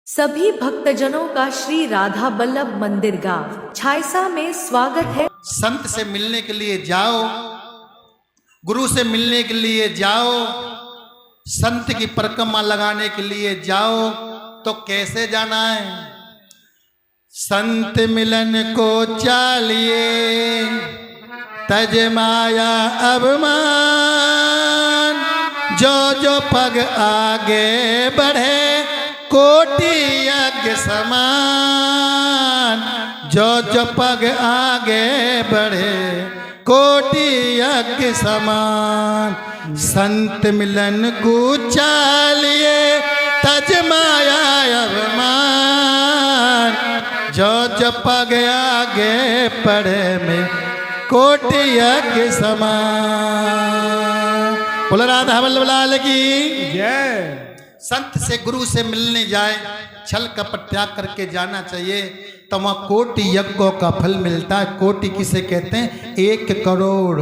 सभी भक्तजनों का श्री राधा बल्लभ मंदिर गांव छायसा में स्वागत है। संत से मिलने के लिए जाओ, गुरु से मिलने के लिए जाओ, संत की परिक्रमा लगाने के लिए जाओ, तो कैसे जाना है? संत मिलन को चालिए, तज माया अभिमान, जो जो पग आगे बढ़े कोटि यज्ञ समान, जो जो पग आगे बढ़े कोटि यज्ञ समान। संत मिलन को चालिए, तज माया अभिमान, जो जो पग आगे बढ़े में कोटि यज्ञ समान। बोलो राधा बल्लभ लाल की जय। संत से गुरु से मिलने जाए, छल कपट त्याग करके जाना चाहिए, तो वहाँ कोटि यज्ञों का फल मिलता है। कोटि किसे कहते हैं? 1 करोड़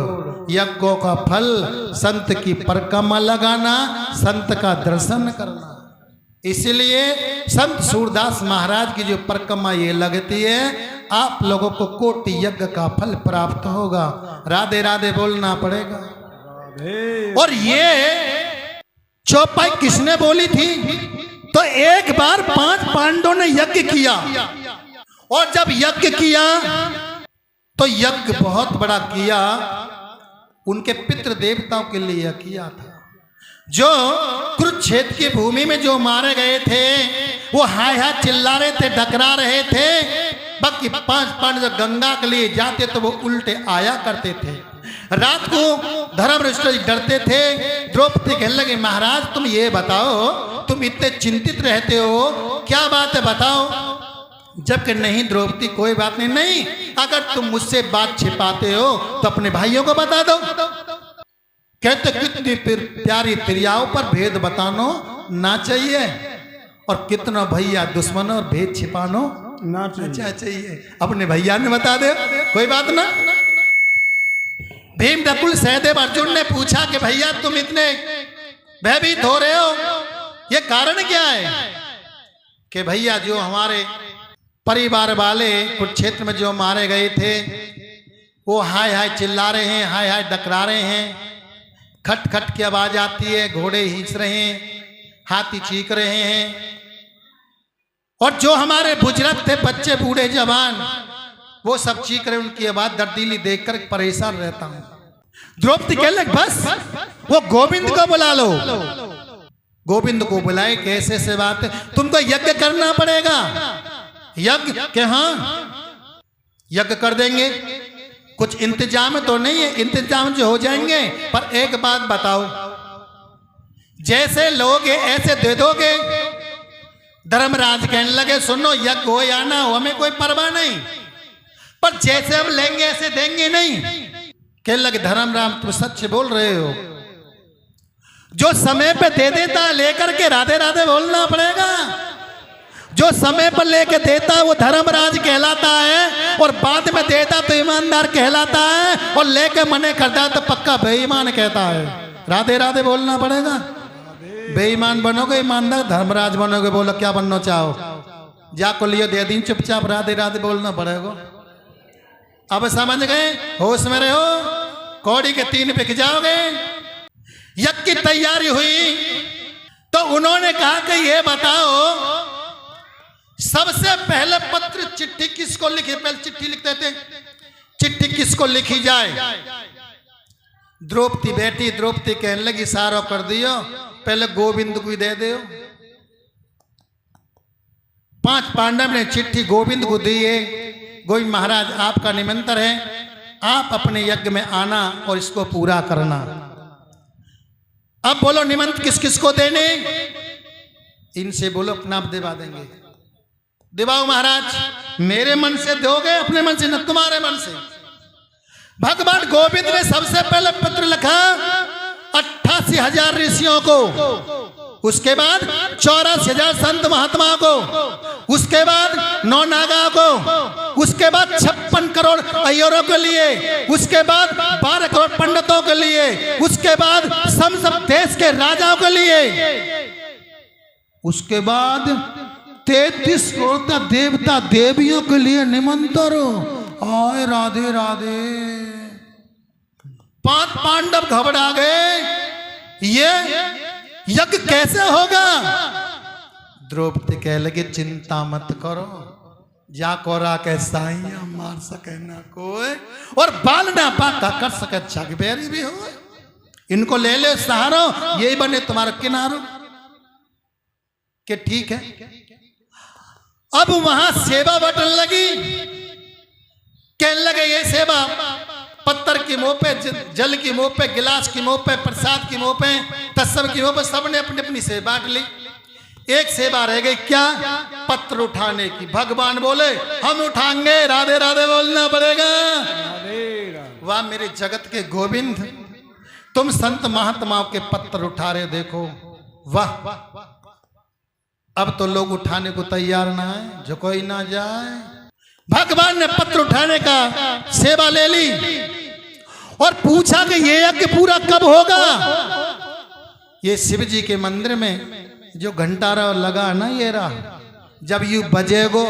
यज्ञों का फल। संत की परिक्रमा लगाना, संत का दर्शन करना। इसलिए संत सूरदास महाराज की जो परिक्रमा ये लगती है, आप लोगों को कोटि यज्ञ का फल प्राप्त होगा। राधे राधे बोलना पड़ेगा। और ये चौपाई किसने बोली थी? तो एक बार 5 पांडवों ने यज्ञ किया, और जब यज्ञ किया तो यज्ञ बहुत बड़ा किया, उनके पितृ देवताओं के लिए किया था। जो कुरुक्षेत्र की भूमि में जो मारे गए थे, वो हाय हाय चिल्ला रहे थे, डकरा रहे थे। बाकी 5 पांडव गंगा के लिए जाते तो वो उल्टे आया करते थे। रात को धर्मराष्ट्र डरते थे। द्रौपदी कहने लगे, महाराज तुम ये बताओ, तुम इतने चिंतित रहते हो, क्या बात है बताओ? जबकि नहीं द्रौपदी, कोई बात नहीं, नहीं, अगर तुम मुझसे बात छिपाते हो तो अपने भाइयों को बता दो। कहते कितनी प्यारी क्रियाओं पर भेद बतानो ना चाहिए, और कितना भैया दुश्मनों और भेद छिपानो ना चाहिए। अपने भैया ने बता दे, कोई बात ना। भीम नकुल सहदेव अर्जुन ने पूछा कि भैया तुम इतने भयभीत हो रहे हो, ये कारण क्या है? कि भैया जो हमारे परिवार वाले कुरुक्षेत्र में जो मारे गए थे, वो हाय हाय चिल्ला रहे हैं, हाय हाय डकरा रहे हैं, खट खट की आवाज आती है, घोड़े हिंस रहे हैं, हाथी चीख रहे हैं, और जो हमारे बुजुर्ग थे, बच्चे बूढ़े जवान, वो सब चीख रहे, उनकी आवाज दर्दीली देखकर परेशान रहता हूं। द्रौपदी कह लग बस वो गोविंद को बुला लो। गोविंद को बुलाए, कैसे से बात है, तुमको यज्ञ करना पड़ेगा। यज्ञ के हाँ यज्ञ कर देंगे, कुछ इंतजाम तो नहीं है, इंतजाम जो हो जाएंगे, पर एक बात बताओ, जैसे लोगे ऐसे दे दोगे? धर्मराज कहने लगे, सुनो यज्ञ हो या ना हो हमें कोई परवाह नहीं, पर जैसे हम लेंगे ऐसे देंगे नहीं। कहने लगे, धर्मराम तुम सच बोल रहे हो, जो समय पे दे देता लेकर के राधे राधे बोलना पड़ेगा। जो समय पर लेके देता वो धर्मराज कहलाता है, और बाद में देता तो ईमानदार कहलाता है, और लेके मने करता तो पक्का बेईमान कहता है। राधे राधे बोलना पड़ेगा। बेईमान बनोगे, ईमानदार, धर्मराज बनोगे, बोलो क्या बनना चाहो, जाको लियो दे दिन, चुपचाप राधे राधे बोलना पड़ेगा। अब समझ गए? होश में रहो, कौड़ी के 3 बिक जाओगे। यज्ञ की तैयारी हुई तो उन्होंने कहा कि ये बताओ, सबसे पहले पत्र चिट्ठी किसको लिखी? पहले चिट्ठी लिखते थे, चिट्ठी किसको लिखी जाए? द्रौपदी बैठी, द्रौपदी कहने लगी, सारा कर दियो, पहले गोविंद को दे दो। 5 पांडव ने चिट्ठी गोविंद को दी है, गोविंद महाराज आपका निमंत्रण है, आप अपने यज्ञ में आना और इसको पूरा करना। अब बोलो निमंत्रण किस किस को देने? इनसे बोलो अपना आप दिवा देंगे। दिवाओ महाराज। मेरे मन से दोगे, अपने मन से न, तुम्हारे मन से। भगवान गोविंद ने सबसे पहले पत्र लिखा 88,000 ऋषियों को, उसके बाद 84,000 संत महात्मा को, उसके बाद 9 नागा को, उसके बाद 56 करोड़ अय्यरों के लिए, उसके बाद 12 करोड़ पंडितों के लिए, उसके बाद सब देश के राजाओं के लिए, उसके बाद 33 करोड़ देवता देवियों के लिए निमंत्रण। आए राधे राधे। 5 पांडव घबरा गए, ये यज्ञ कैसे होगा? द्रौपदी कह लगे चिंता मत करो, जा कोरा के साइया मार सके ना कोई और बाल ना पाका कर सके जगबेरी भी हो। इनको ले ले सहारो, यही बने तुम्हारा किनारो। कि ठीक है। अब वहां सेवा बटन लगी, कहने लगे ये सेवा पत्थर की मुंह पे, जल की मुंह पे, गिलास की मुंह पे, प्रसाद की मुंह पे, तत्सव की मुंह पे, सबने अपनी अपनी सेवा बांट ली। एक सेवा रह गई, क्या? पत्र उठाने की। भगवान बोले हम उठाएंगे, राधे राधे बोलना पड़ेगा। वाह मेरे जगत के गोविंद, तुम संत महात्माओं के पत्र उठा रहे, देखो वाह। अब तो लोग उठाने को तैयार ना है, जो कोई ना जाए। भगवान ने पत्र उठाने का सेवा ले ली और पूछा कि ये यज्ञ पूरा कब होगा? ये शिव जी के मंदिर में जो घंटारा लगा ना, ये रहा, जब यू बजेगो,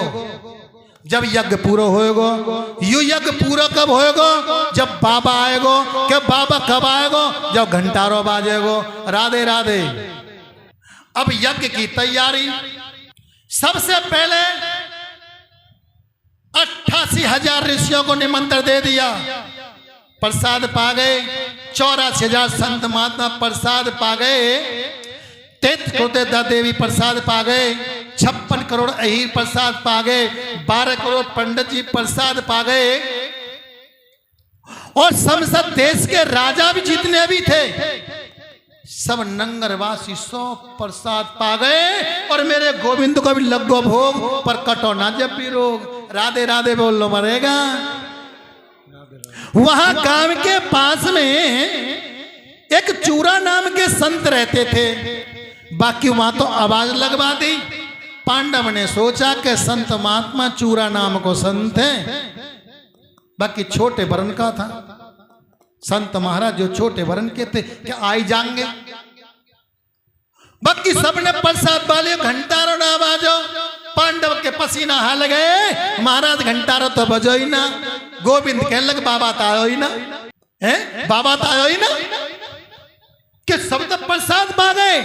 जब यज्ञ पूरा होएगो। यू यज्ञ पूरा कब होएगो? जब बाबा आएगो। क्या बाबा कब आएगो? जब घंटारो बाजेगो। राधे राधे। अब यज्ञ की तैयारी। सबसे पहले 88,000 ऋषियों को निमंत्रण दे दिया, प्रसाद पा गए। 84,000 संत महात्मा प्रसाद पा गए। 33 करोड़ देवी प्रसाद पा गए। 56 करोड़ अहीर प्रसाद पा गए। 12 करोड़ पंडित जी प्रसाद पा गए। और संसद देश के राजा भी जितने भी थे, सब नंगरवासी 100 प्रसाद पा गए। और मेरे गोविंद को भी लगो भोग, पर कटो ना जब भी रोग। राधे राधे बोल लो मरेगा। वहां गांव के पास में एक चूरा नाम के संत रहते थे। बाकी वहां तो आवाज लगवा दी। पांडव ने सोचा कि संत महात्मा चूरा नाम को संत है, बाकी छोटे वर्ण का था। संत महाराज जो छोटे वर्ण के थे, क्या आई जाएंगे? बाकी सबने प्रसाद वाले घंटारो ना बाजो। पांडव के पसीना हाल गए, महाराज घंटारो तो बजो ही ना। गोविंद कहने लगे बाबा तायो ही ना है, बाबा तायो ही ना, कि सब तो प्रसाद पा गए।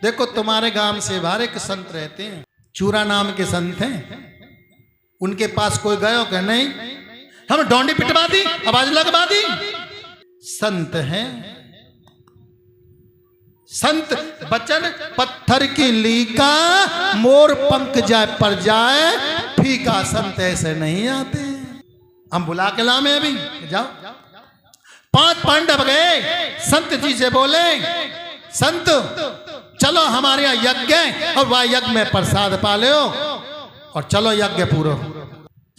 देखो तुम्हारे गांव से बाहर एक संत रहते हैं, चूरा नाम के संत हैं। उनके पास कोई गयो कि नहीं? हम डोंडी पिटवा दी, आवाज लगवा दी। संत हैं, संत बचन पत्थर की लीका, मोर पंख जाए पर जाए फीका। संत ऐसे नहीं आते, हम बुला के लामे अभी जाओ। 5 पांडव गए, संत जी से बोले संत चलो हमारे यहाँ यज्ञ है और वह यज्ञ में प्रसाद पा लो और चलो यज्ञ पूरा।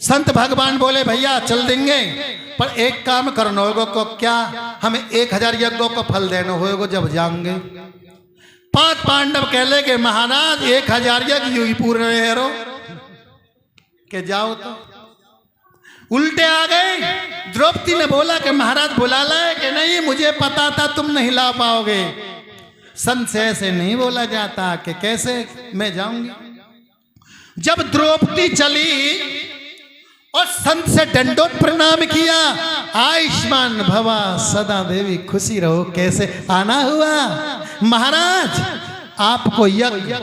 संत भगवान बोले भैया चल देंगे, पर एक काम करना होगा। को क्या? हमें 1000 यज्ञों को फल देना होगा जब जाएंगे। 5 पांडव कह ले कि महाराज 1000 यज्ञ यू ही पूरे रहो के जाओ। तो उल्टे आ गए। द्रौपदी ने बोला कि महाराज बुला लाए कि नहीं, मुझे पता था तुम नहीं ला पाओगे। संत से ऐसे नहीं बोला जाता कि कैसे मैं जाऊंगी। जब द्रौपदी चली और संत से दंडोत प्रणाम किया, आयुष्मान भवा सदा देवी खुशी रहो। कैसे आना हुआ? महाराज आपको यज्ञ,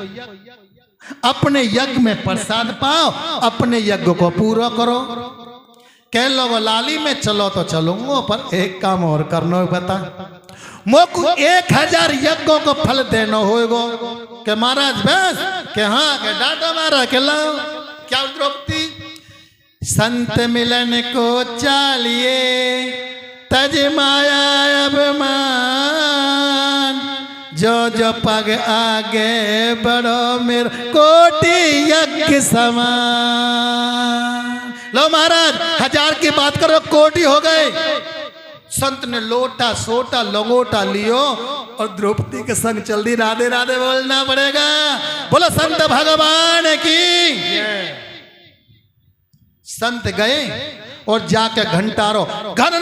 अपने यज्ञ में प्रसाद पाओ, अपने यज्ञ को पूरा करो। कह लो लाली में चलो तो चलूंगा, पर एक काम और करना बता, मोको 1000 यज्ञों को फल देना होगा। के महाराज बस के हाँ के डाटा मारा के लाओ। क्या द्रौपदी? संत मिलन को चालिए तज माया अभिमान, जो जो पग आगे बढ़ो मेरे कोटि यज्ञ समान। लो महाराज 1000 की बात करो, कोटि हो गए। संत ने लोटा सोटा लंगोटा लियो और द्रौपदी के संग चल दी। राधे राधे बोलना पड़ेगा। बोलो संत भगवान की। संत गए और जाके घंटारो घन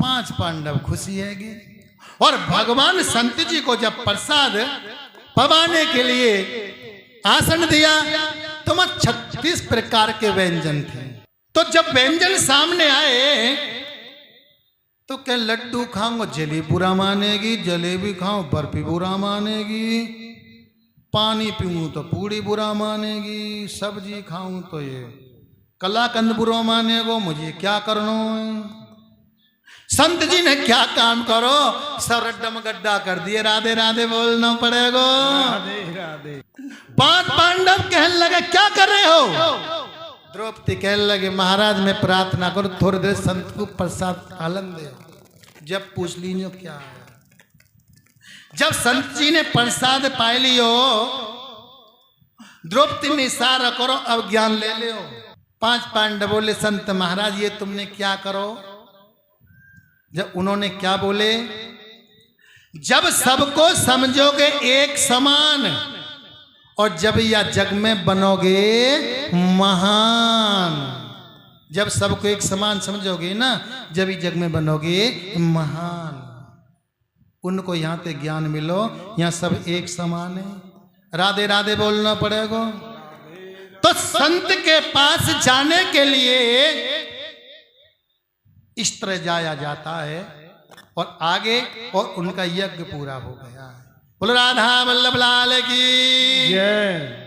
5 पांडव खुशी है। और भगवान संत जी को जब प्रसाद पवाने के लिए आसन दिया तो वहां 36 प्रकार के व्यंजन थे। तो जब व्यंजन सामने आए तो क्या लड्डू खाऊंगा जलेबी बुरा मानेगी, जलेबी खाऊं बर्फी बुरा मानेगी, पानी पीऊं तो पूड़ी बुरा मानेगी, सब्जी खाऊं तो ये कलाकंद बुरा मानेगो, मुझे क्या करना है। संत जी ने क्या काम करो, सब रड्डम गड्ढा कर दिए, राधे राधे बोलना पड़ेगा। राधे राधे। 5 पांडव कहने लगे क्या कर रहे हो। द्रौपदी कहने लगे महाराज मैं प्रार्थना करो थोड़ी देर संत को प्रसाद आलन दे। जब पूछ लीजिए क्या है, जब संत जी ने प्रसाद पाए लियो, द्रौपदी ने इशारा करो अब ज्ञान ले लियो। 5 पांडव बोले संत महाराज ये तुमने क्या करो। जब उन्होंने क्या बोले, जब सबको समझोगे एक समान और जब या जग में बनोगे महान। जब सबको एक समान समझोगे ना, जब ही जग में बनोगे महान। उनको यहां पे ज्ञान मिलो, यहां सब एक समान है, राधे राधे बोलना पड़ेगा। तो संत के पास जाने के लिए इस तरह जाया जाता है और आगे और उनका यज्ञ पूरा हो गया है। बोलो राधा वल्लभ लाल की जय।